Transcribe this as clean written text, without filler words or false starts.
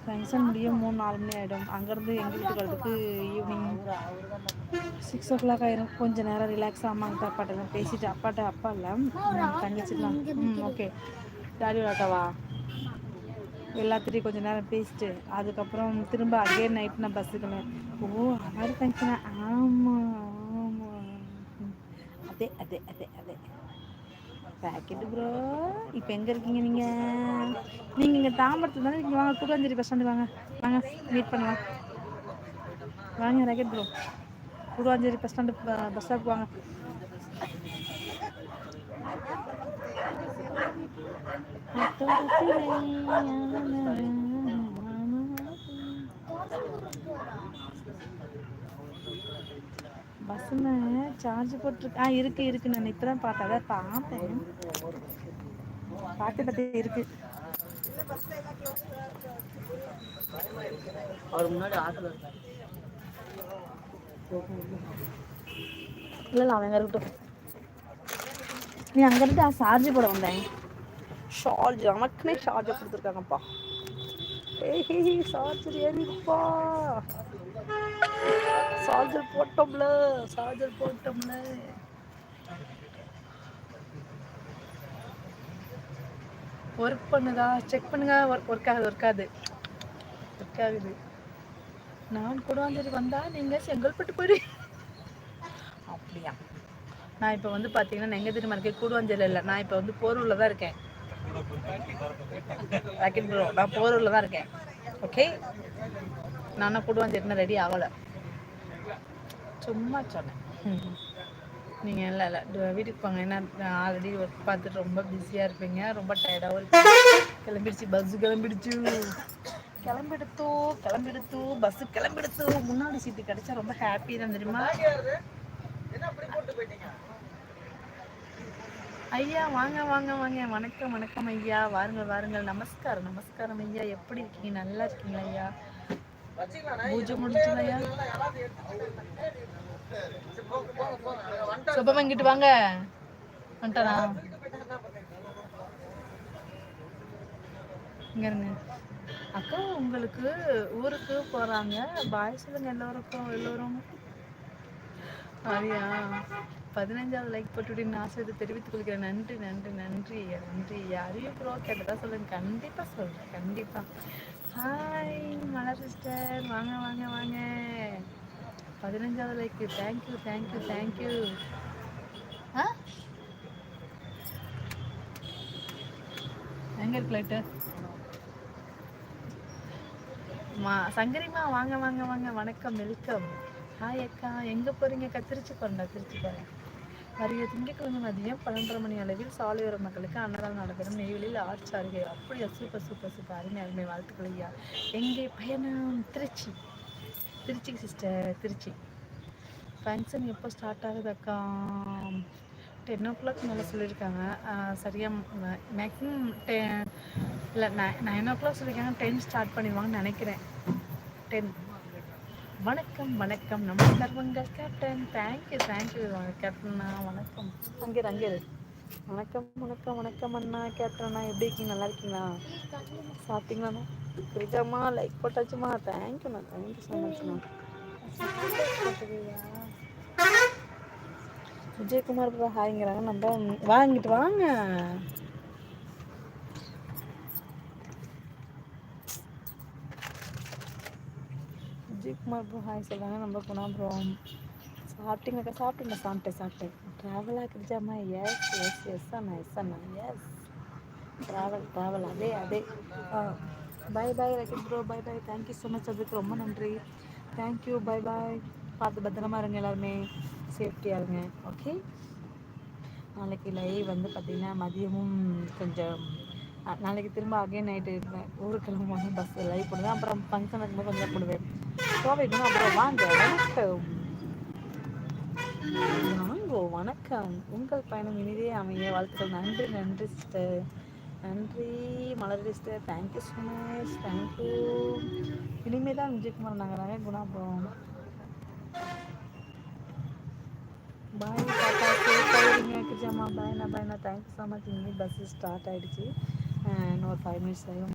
Function முடியும் 3-4 மணி ஆகிடும். அங்கேருந்து எங்கள் வீட்டுக்கு வரதுக்கு ஈவினிங் 6 o'clock ஆயிரும். கொஞ்சம் நேரம் ரிலாக்ஸாக அம்மாக்கிட்ட அப்பாட்ட பேசிட்டு அப்பா இல்லை தங்கச்சிக்கலாம். ஓகே டாடி விளாட்டவா எல்லாத்துட்டையும் கொஞ்சம் நேரம் பேசிட்டு அதுக்கப்புறம் திரும்ப அகேன் நைட் நான் பஸ்ஸுக்குன்னு. ஓ அது ஃபங்க்ஷனா? ஆமாம் ஆமாம். அதே அதே அதே அதே பேக்கெட்டு ப்ரோ. இப்போ எங்கே இருக்கீங்க நீங்கள் இங்கே தாம்பரத்தில் தானே இருக்கீங்க. வாங்க கூடுவாஞ்சேரி பஸ் ஸ்டாண்டு வாங்க வாங்க மீட் பண்ணலாம். வாங்க rocket bro Guduvanchery bus stand bus stop வாங்க. பஸ்ஸுன்னு சார்ஜ் போட்டுருக்கு. இருக்கு நான் இப்போ தான் பார்த்தேன். அதான் பார்த்தேன் இருக்கு. அவர் முன்னாடி ஆட்டோல இருக்காரு. இல்லை அவங்க இருக்கட்டும். நீ அங்கேருந்து சார்ஜ் போட வந்தேன். ஷார்ஜ் நமக்குன்னே ஷார்ஜை கொடுத்துருக்காங்கப்பா. சார்ஜர் ஏறிப்பா. சார்ஜர் போட்டோம்ல. ஒர்க் பண்ணுதா செக் பண்ணுங்க. ஒர்க் ஆகுது. நான் கூடுவாஞ்சேரி வந்தா நீங்க செங்கல்பட்டு போயிடுவீங்க. அப்படியா? நான் இப்போ வந்து பார்த்தீங்கன்னா எங்கே தெரியுமா இருக்கேன்? கூடுவாஞ்சேரியில் இல்லை, நான் இப்போ வந்து போரூரில் தான் இருக்கேன். ராக்கெட் ப்ரோ நான் போரூரில் தான் இருக்கேன். ஓகே நான் கூடுவாஞ்சேரினா ரெடி ஆகலை, சும்மா சொன்னேன். நீங்கள் இல்லை வீட்டுக்கு போங்க. ஏன்னா ஆல்ரெடி ஒர்க் பார்த்துட்டு ரொம்ப பிஸியாக இருப்பீங்க, ரொம்ப டயர்டாகவும் இருப்பீங்க. கிளம்பிடுச்சு பஸ்ஸு கிளம்பிடுத்து பஸ்ஸு கிளம்பிடுத்து. முன்னாடி சீட்டு கிடைச்சா ரொம்ப ஹாப்பி தான் தெரியுமா? ஐயா வாங்க வணக்கம் ஐயா. வாருங்கள். நமஸ்காரம் ஐயா. எப்படி இருக்கீங்க? நல்லா இருக்கீங்களா ஐயா? பூஜை முடிச்சுங்க ஐயா. சுபம் இங்கிட்டு வாங்க. வந்துட்டானா? இங்க இருங்க அக்கா. உங்களுக்கு ஊருக்கு போறாங்க பாய் சொல்லுங்க எல்லோரும். அப்படியா? 15வது லைக் போட்டுவிட்டு ஆசிரியத்தை தெரிவித்துக் கொள்கிறேன். நன்றி. யாரையும் ப்ரோ கேட்டதா சொல்லுங்க. கண்டிப்பா சொல்றேன், கண்டிப்பா. ஹாய் மலர் சிஸ்டர், வாங்க. 15வது லைக். தேங்க்யூ. எங்க இருக்கு லைட்டு? சங்கரிமா வாங்க. வணக்கம், வெல்கம். ஹாய் அக்கா, எங்கே போகிறீங்க? திருச்சி போகிறேன். வருகிற திங்கட்கிழமை மதியம் 12:30 மணி அளவில் சாலையோர மக்களுக்கு அன்னதானம் நடைபெறும். நெய்வேலியில் ஆர்ச் அருகே. அப்படியா? சூப்பர். அருமை வாழ்த்துக்கள் ஐயா. எங்கே பயணம்? திருச்சிக்கு சிஸ்டர். திருச்சி ஃபங்க்ஷன் எப்போ ஸ்டார்ட் ஆகுது அக்கா? 10 o'clock மேலே சொல்லியிருக்காங்க. சரியாக மேக்ஸிமம் இல்லை 9 o'clock சொல்லியிருக்காங்க. 10 ஸ்டார்ட் பண்ணிடுவாங்கன்னு நினைக்கிறேன். 10. வணக்கம் நமஸ்காரங்கள் கேப்டன். தேங்க்யூ கேப்டன்னா. வணக்கம். அங்கே வணக்கம் அண்ணா. கேப்டன் அண்ணா எப்படி இருக்கீங்க? நல்லா இருக்கீங்களா? சாப்பிட்டீங்களாண்ணா? பிரிஜாமா லைக் போட்டாச்சுமா. தேங்க்யூண்ணா. தேங்க்யூ ஸோ மச்ண்ணா. விஜயகுமார் ப்ரோ ஹாய்ங்கிறாங்க. நம்ம வாங்கிட்டு வாங்க. விஜயகுமார் ப்ரோ ஹாய் சொல்கிறாங்க. நம்ம போனால் ப்ரோ சாப்பிட்டீங்கக்கா? சாப்பிட்டேன். ட்ராவலாக கிரிஜாமா? எஸ் அண்ணா. எஸ் ட்ராவல் அதே. பை ரக்கிட் bro. Bye. Thank you so much. அதுக்கு ரொம்ப நன்றி. தேங்க்யூ. பை. பார்த்து பத்திரமா இருங்க. எல்லாருமே சேஃப்டியாக இருங்க. ஓகே. நாளைக்கு லைவ் வந்து பார்த்திங்கன்னா மதியமும் கொஞ்சம் நாளைக்கு திரும்ப அகைன் நைட்டு ஊருக்கு கிளம்புவாங்க. பஸ் லைவ் போடுவேன். அப்புறம் ஃபங்க்ஷன் இருக்கும்போது கொஞ்சம் போடுவேன். கோவைக்குன்னா அப்புறம் வாங்க. வணக்கம். உங்கள் பயணம் இனிதே அமைய வாழ்த்துக்கள். நன்றி சிஸ்டர். நன்றி Malar sister. Thank you so much. Thank you. இனிமேல் தான் விஜயகுமார் நாங்கள் குணாபுரம். Bye tata. சேஃபாக கிஜாமா. பாய்ண்ணா. Thank you so much. இனிமேல் பஸ்ஸு ஸ்டார்ட் ஆகிடுச்சு. இன்னும் ஒரு 5 minutes ஆகும்.